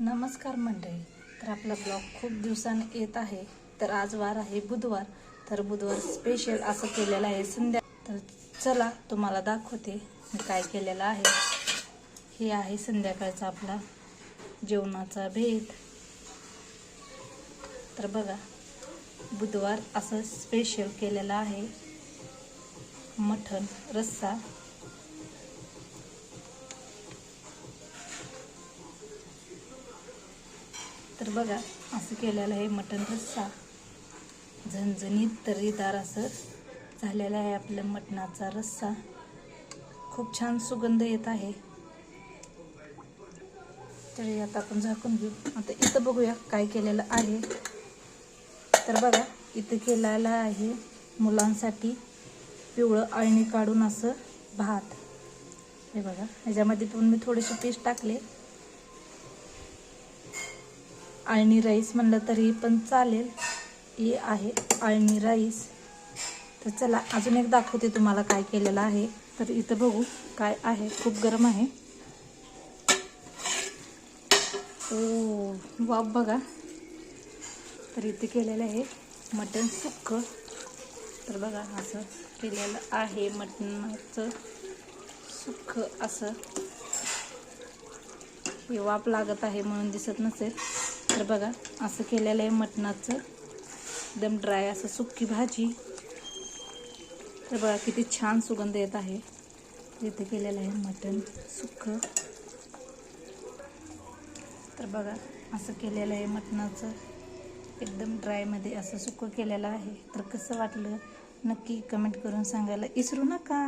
नमस्कार मंडळी. तर आपला ब्लॉग खूप दिवसांनी येत आहे. तर आज वार आहे बुधवार. तर बुधवार स्पेशल असं केलेलं आहे संध्या. तर चला तुम्हाला दाखवते मी काय केलेलं आहे. हे आहे संध्याकाळचा आपला जेवणाचा भेद. तर बघा, बुधवार असं स्पेशल केलेलं आहे. मटण रस्सा. तर बघा, असं केलेलं आहे मटण रस्सा. झणझणीत तर्रीदार असं झालेला आहे आपल्या मटणाचा रस्सा. खूप छान सुगंध येत आहे. तर आता आपण झाकून घेऊ. आता इथं बघूया काय केलेलं आहे. तर बघा, इथं केलेलं आहे मुलांसाठी पिवळं अळणी काढून असं भात. हे बघा, ह्याच्यामध्ये पण मी थोडेसे पीस टाकले. अळणी राईस म्हणलं तरी पण चालेल. हे आहे अळणी राईस. तर चला अजून एक दाखवते तुम्हाला काय केलेलं आहे. तर इथं बघू काय आहे. खूप गरम आहे. ओ वाफ बघा. तर इथे केलेलं आहे मटण सुक्क. तर बघा, असं केलेलं आहे मटणाचं सुक्क. असं हे वाफ लागत आहे म्हणून दिसत नसेल. तर बघा, असं केलेलं आहे मटणाचं एकदम ड्राय असं सुक्की भाजी. तर बघा किती छान सुगंध येत आहे. इथे केलेलं आहे मटण सुक्क. तर बघा, असं केलेलं आहे मटणाचं एकदम ड्रायमध्ये असं सुक्क केलेलं आहे. तर कसं वाटलं नक्की कमेंट करून सांगायला विसरू नका.